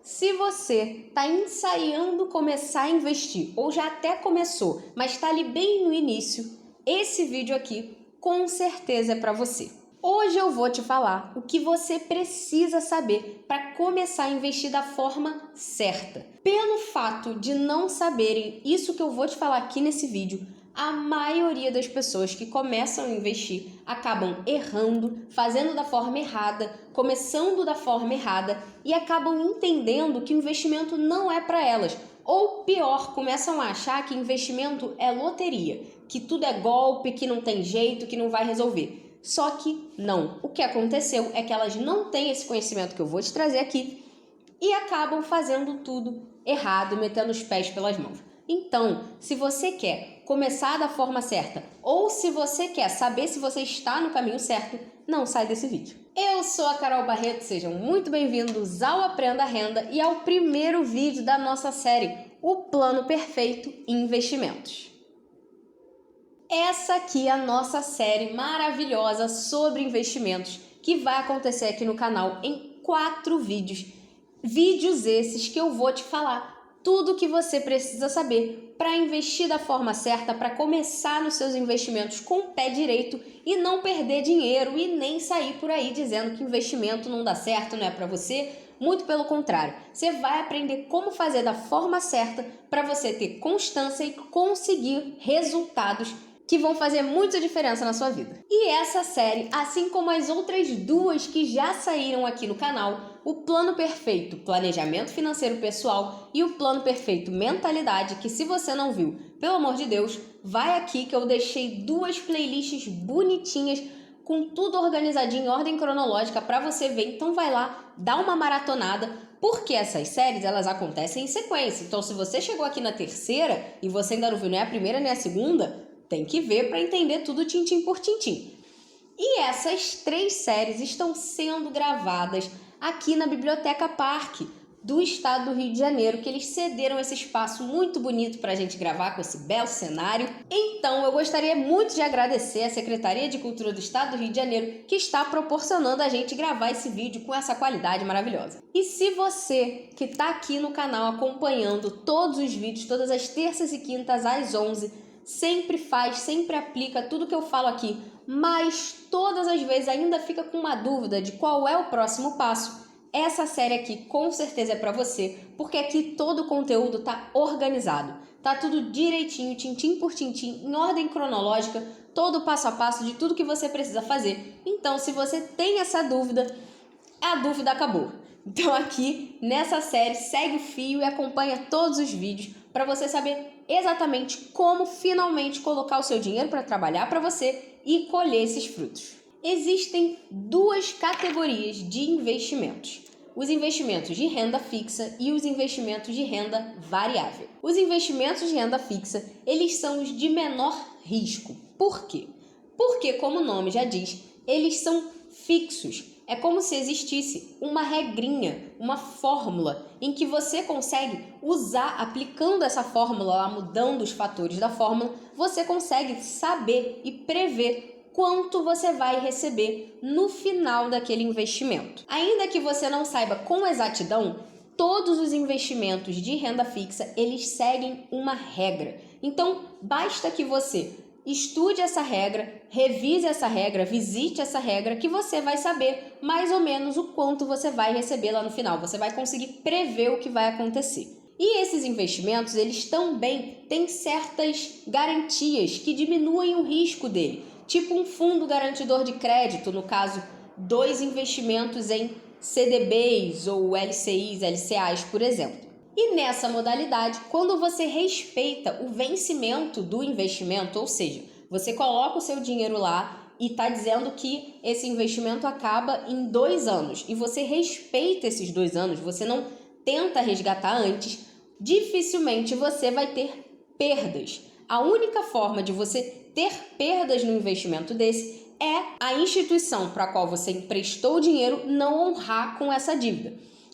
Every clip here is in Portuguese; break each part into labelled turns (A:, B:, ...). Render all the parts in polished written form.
A: Se você está ensaiando começar a investir ou já até começou, mas está ali bem no início, esse vídeo aqui com certeza é para você. Hoje eu vou te falar o que você precisa saber para começar a investir da forma certa. Pelo fato de não saberem isso que eu vou te falar aqui nesse vídeo, a maioria das pessoas que começam a investir acabam errando, fazendo da forma errada, começando da forma errada e acabam entendendo que o investimento não é para elas. Ou pior, começam a achar que investimento é loteria, que tudo é golpe, que não tem jeito, que não vai resolver. Só que não. O que aconteceu é que elas não têm esse conhecimento que eu vou te trazer aqui e acabam fazendo tudo errado, metendo os pés pelas mãos. Então, se você quer começar da forma certa ou se você quer saber se você está no caminho certo, não sai desse vídeo. Eu sou a Carol Barreto, sejam muito bem-vindos ao Aprenda Renda e ao primeiro vídeo da nossa série, O Plano Perfeito em Investimentos. Essa aqui é a nossa série maravilhosa sobre investimentos que vai acontecer aqui no canal em 4 vídeos. Vídeos esses que eu vou te falar tudo o que você precisa saber para investir da forma certa, para começar nos seus investimentos com o pé direito e não perder dinheiro e nem sair por aí dizendo que investimento não dá certo, não é para você. Muito pelo contrário, você vai aprender como fazer da forma certa para você ter constância e conseguir resultados que vão fazer muita diferença na sua vida. E essa série, assim como as outras 2 que já saíram aqui no canal, o Plano Perfeito Planejamento Financeiro Pessoal e o Plano Perfeito Mentalidade, que se você não viu, pelo amor de Deus, vai aqui que eu deixei 2 playlists bonitinhas com tudo organizadinho em ordem cronológica para você ver. Então vai lá, dá uma maratonada, porque essas séries elas acontecem em sequência. Então se você chegou aqui na terceira e você ainda não viu nem a primeira nem a segunda, tem que ver para entender tudo tintim por tintim. E essas 3 séries estão sendo gravadas aqui na Biblioteca Parque do estado do Rio de Janeiro, que eles cederam esse espaço muito bonito para a gente gravar com esse belo cenário. Então eu gostaria muito de agradecer à Secretaria de Cultura do estado do Rio de Janeiro, que está proporcionando a gente gravar esse vídeo com essa qualidade maravilhosa. E se você que está aqui no canal acompanhando todos os vídeos, todas as terças e quintas às 11, sempre faz, sempre aplica tudo que eu falo aqui, mas todas as vezes ainda fica com uma dúvida de qual é o próximo passo, essa série aqui com certeza é para você, porque aqui todo o conteúdo tá organizado, tá tudo direitinho, tintim por tintim, em ordem cronológica, todo o passo a passo de tudo que você precisa fazer. Então, se você tem essa dúvida, a dúvida acabou. Então aqui nessa série segue o fio e acompanha todos os vídeos para você saber exatamente como finalmente colocar o seu dinheiro para trabalhar para você e colher esses frutos. Existem 2 categorias de investimentos: os investimentos de renda fixa e os investimentos de renda variável. Os investimentos de renda fixa, eles são os de menor risco. Por quê? Porque, como o nome já diz, eles são fixos. É como se existisse uma regrinha, uma fórmula em que você consegue usar, aplicando essa fórmula, mudando os fatores da fórmula, você consegue saber e prever quanto você vai receber no final daquele investimento. Ainda que você não saiba com exatidão, todos os investimentos de renda fixa, eles seguem uma regra. Então, basta que você estude essa regra, revise essa regra, visite essa regra, que você vai saber mais ou menos o quanto você vai receber lá no final. Você vai conseguir prever o que vai acontecer. E esses investimentos, eles também têm certas garantias que diminuem o risco dele. Tipo um fundo garantidor de crédito, no caso, 2 investimentos em CDBs ou LCIs, LCAs, por exemplo. E nessa modalidade, quando você respeita o vencimento do investimento, ou seja, você coloca o seu dinheiro lá e está dizendo que esse investimento acaba em 2 anos e você respeita esses 2 anos, você não tenta resgatar antes, dificilmente você vai ter perdas. A única forma de você ter perdas no investimento desse é a instituição para a qual você emprestou o dinheiro não honrar com essa dívida.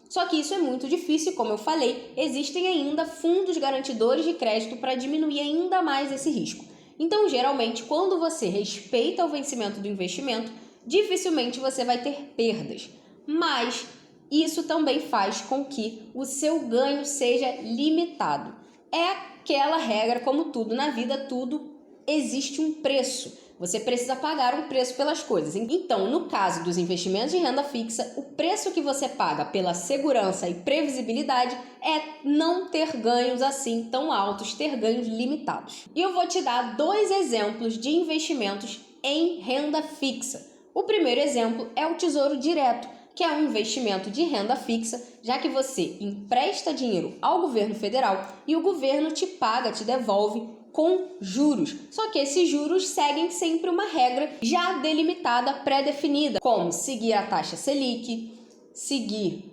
A: Só que isso é muito difícil, como eu falei, existem ainda fundos garantidores de crédito para diminuir ainda mais esse risco. Então, geralmente, quando você respeita o vencimento do investimento, dificilmente você vai ter perdas. Mas Isso também faz com que o seu ganho seja limitado. É aquela regra, como tudo na vida, tudo existe um preço. Você precisa pagar um preço pelas coisas. Então, no caso dos investimentos de renda fixa, o preço que você paga pela segurança e previsibilidade é não ter ganhos assim tão altos, ter ganhos limitados. E eu vou te dar 2 exemplos de investimentos em renda fixa. O primeiro exemplo é o Tesouro Direto, que é um investimento de renda fixa, já que você empresta dinheiro ao governo federal e o governo te paga, te devolve com juros. Só que esses juros seguem sempre uma regra já delimitada, pré-definida, como seguir a taxa Selic, seguir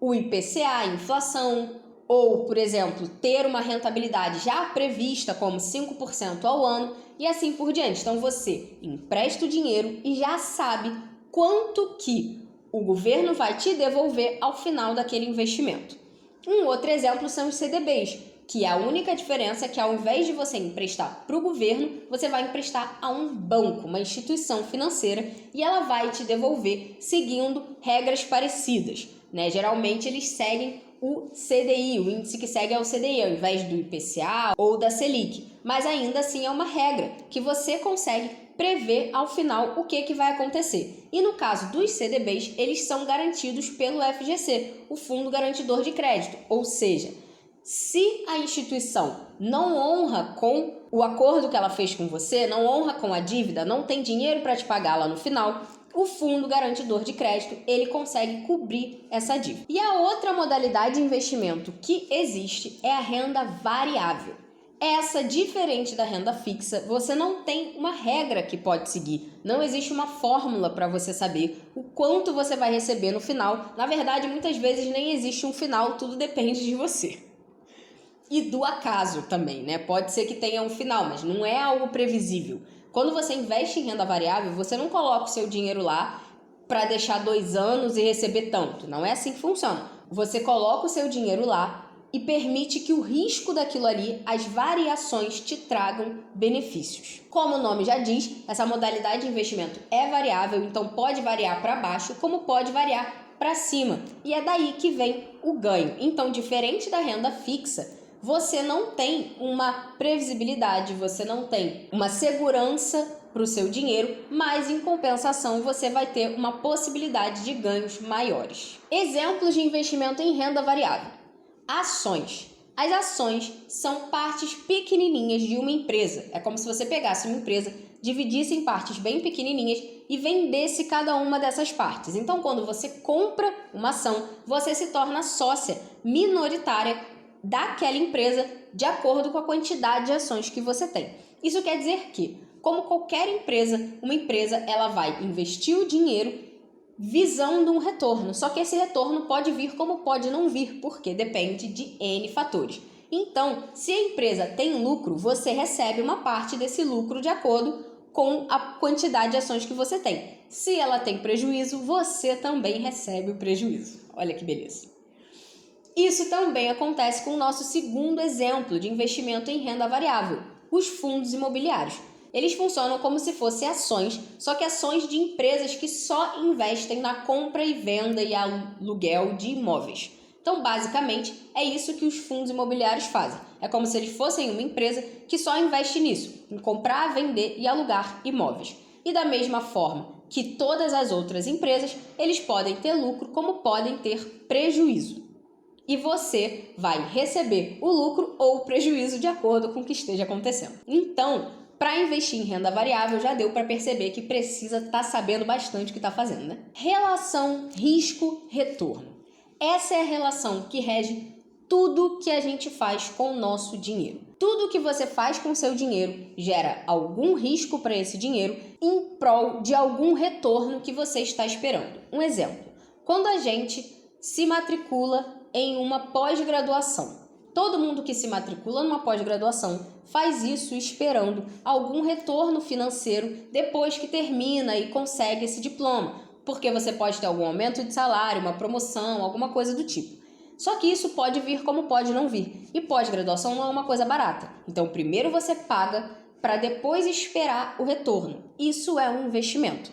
A: o IPCA, a inflação, ou, por exemplo, ter uma rentabilidade já prevista como 5% ao ano e assim por diante. Então você empresta o dinheiro e já sabe quanto que o governo vai te devolver ao final daquele investimento. Um outro exemplo são os CDBs, que a única diferença é que ao invés de você emprestar para o governo, você vai emprestar a um banco, uma instituição financeira, e ela vai te devolver seguindo regras parecidas, né? Geralmente eles seguem o CDI, o índice que segue é o CDI, ao invés do IPCA ou da Selic, mas ainda assim é uma regra que você consegue prever ao final o que vai acontecer. E no caso dos CDBs, eles são garantidos pelo FGC, o Fundo Garantidor de Crédito, ou seja, se a instituição não honra com o acordo que ela fez com você, não honra com a dívida, não tem dinheiro para te pagar lá no final, o Fundo Garantidor de Crédito, ele consegue cobrir essa dívida. E a outra modalidade de investimento que existe é a renda variável. Essa, diferente da renda fixa, você não tem uma regra que pode seguir. Não existe uma fórmula para você saber o quanto você vai receber no final. Na verdade, muitas vezes nem existe um final, tudo depende de você. E do acaso também, né? Pode ser que tenha um final, mas não é algo previsível. Quando você investe em renda variável, você não coloca o seu dinheiro lá para deixar 2 anos e receber tanto. Não é assim que funciona. Você coloca o seu dinheiro lá e permite que o risco daquilo ali, as variações, te tragam benefícios. Como o nome já diz, essa modalidade de investimento é variável, então pode variar para baixo, como pode variar para cima. E é daí que vem o ganho. Então, diferente da renda fixa, você não tem uma previsibilidade, você não tem uma segurança para o seu dinheiro, mas em compensação você vai ter uma possibilidade de ganhos maiores. Exemplos de investimento em renda variável. Ações. As ações são partes pequenininhas de uma empresa. É como se você pegasse uma empresa, dividisse em partes bem pequenininhas e vendesse cada uma dessas partes. Então, quando você compra uma ação, você se torna sócia minoritária daquela empresa de acordo com a quantidade de ações que você tem. Isso quer dizer que, como qualquer empresa, uma empresa ela vai investir o dinheiro visando um retorno, só que esse retorno pode vir como pode não vir, porque depende de N fatores. Então, se a empresa tem lucro, você recebe uma parte desse lucro de acordo com a quantidade de ações que você tem. Se ela tem prejuízo, você também recebe o prejuízo. Olha que beleza. Isso também acontece com o nosso segundo exemplo de investimento em renda variável, os fundos imobiliários. Eles funcionam como se fossem ações, só que ações de empresas que só investem na compra e venda e aluguel de imóveis. Então, basicamente, é isso que os fundos imobiliários fazem. É como se eles fossem uma empresa que só investe nisso, em comprar, vender e alugar imóveis. E da mesma forma que todas as outras empresas, eles podem ter lucro como podem ter prejuízo. E você vai receber o lucro ou o prejuízo de acordo com o que esteja acontecendo. Então, para investir em renda variável, já deu para perceber que precisa estar sabendo bastante o que está fazendo, né? Relação risco-retorno. Essa é a relação que rege tudo que a gente faz com o nosso dinheiro. Tudo que você faz com o seu dinheiro gera algum risco para esse dinheiro em prol de algum retorno que você está esperando. Um exemplo, quando a gente se matricula em uma pós-graduação. Todo mundo que se matricula numa pós-graduação faz isso esperando algum retorno financeiro depois que termina e consegue esse diploma, porque você pode ter algum aumento de salário, uma promoção, alguma coisa do tipo. Só que isso pode vir como pode não vir. E pós-graduação não é uma coisa barata. Então, primeiro você paga para depois esperar o retorno. Isso é um investimento.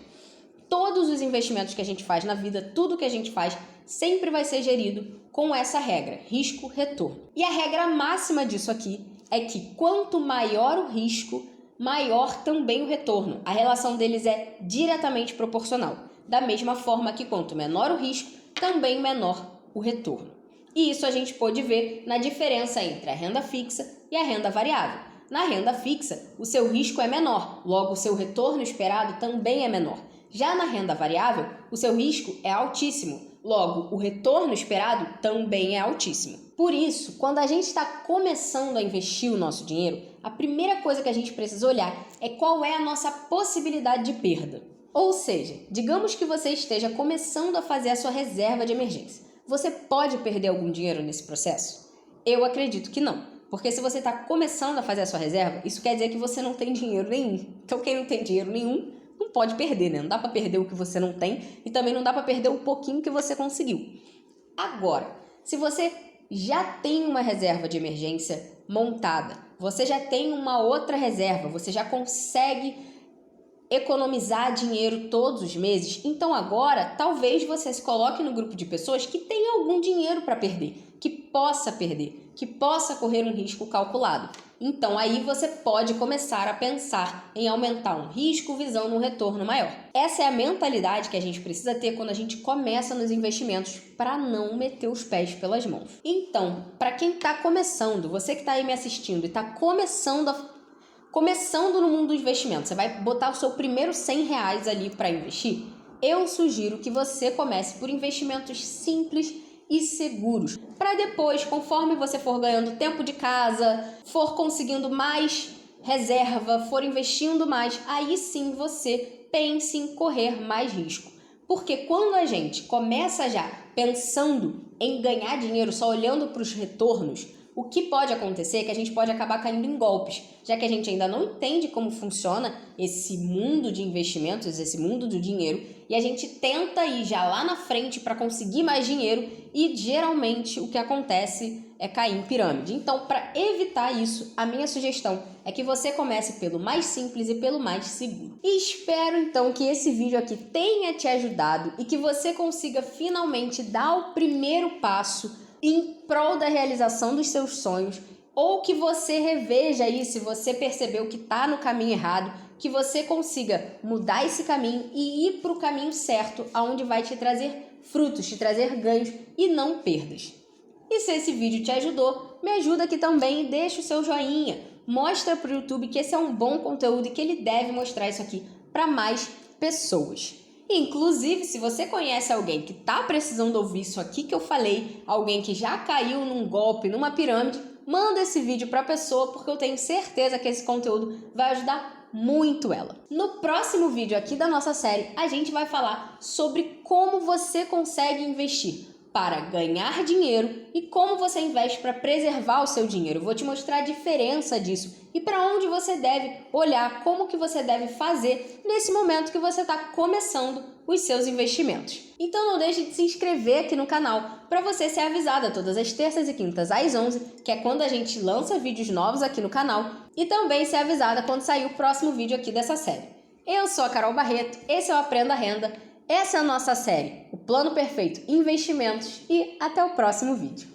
A: Todos os investimentos que a gente faz na vida, tudo que a gente faz, sempre vai ser gerido com essa regra, risco-retorno. E a regra máxima disso aqui é que quanto maior o risco, maior também o retorno. A relação deles é diretamente proporcional. Da mesma forma que quanto menor o risco, também menor o retorno. E isso a gente pôde ver na diferença entre a renda fixa e a renda variável. Na renda fixa, o seu risco é menor, logo o seu retorno esperado também é menor. Já na renda variável, o seu risco é altíssimo, logo o retorno esperado também é altíssimo. Por isso, quando a gente está começando a investir o nosso dinheiro, a primeira coisa que a gente precisa olhar é qual é a nossa possibilidade de perda. Ou seja, digamos que você esteja começando a fazer a sua reserva de emergência. Você pode perder algum dinheiro nesse processo? Eu acredito que não. Porque se você está começando a fazer a sua reserva, isso quer dizer que você não tem dinheiro nenhum. Então quem não tem dinheiro nenhum, não pode perder, né? Não dá para perder o que você não tem e também não dá para perder o pouquinho que você conseguiu. Agora, se você já tem uma reserva de emergência montada, você já tem uma outra reserva, você já consegue economizar dinheiro todos os meses, então agora talvez você se coloque no grupo de pessoas que tem algum dinheiro para perder, que possa perder, que possa correr um risco calculado. Então aí você pode começar a pensar em aumentar um risco visando um retorno maior. Essa é a mentalidade que a gente precisa ter quando a gente começa nos investimentos para não meter os pés pelas mãos. Então, para quem está começando, você que está aí me assistindo e está começando no mundo do investimento, você vai botar o seu primeiro R$100 ali para investir, eu sugiro que você comece por investimentos simples e seguros, para depois, conforme você for ganhando tempo de casa, for conseguindo mais reserva, for investindo mais, aí sim você pense em correr mais risco. Porque quando a gente começa já pensando em ganhar dinheiro, só olhando para os retornos, o que pode acontecer é que a gente pode acabar caindo em golpes, já que a gente ainda não entende como funciona esse mundo de investimentos, esse mundo do dinheiro, e a gente tenta ir já lá na frente para conseguir mais dinheiro e geralmente o que acontece é cair em pirâmide. Então, para evitar isso, a minha sugestão é que você comece pelo mais simples e pelo mais seguro. E espero então que esse vídeo aqui tenha te ajudado e que você consiga finalmente dar o primeiro passo em prol da realização dos seus sonhos, ou que você reveja aí se você percebeu que está no caminho errado, que você consiga mudar esse caminho e ir para o caminho certo, aonde vai te trazer frutos, te trazer ganhos e não perdas. E se esse vídeo te ajudou, me ajuda aqui também e deixa o seu joinha. Mostra para o YouTube que esse é um bom conteúdo e que ele deve mostrar isso aqui para mais pessoas. Inclusive, se você conhece alguém que está precisando ouvir isso aqui que eu falei, alguém que já caiu num golpe, numa pirâmide, manda esse vídeo para a pessoa, porque eu tenho certeza que esse conteúdo vai ajudar muito ela. No próximo vídeo aqui da nossa série, a gente vai falar sobre como você consegue investir para ganhar dinheiro e como você investe para preservar o seu dinheiro. Eu vou te mostrar a diferença disso e para onde você deve olhar, como que você deve fazer nesse momento que você está começando os seus investimentos. Então não deixe de se inscrever aqui no canal para você ser avisada todas as terças e quintas às 11, que é quando a gente lança vídeos novos aqui no canal, e também ser avisada quando sair o próximo vídeo aqui dessa série. Eu sou a Carol Barreto, esse é o Aprenda Renda. Essa é a nossa série, o Plano Perfeito Investimentos, e até o próximo vídeo.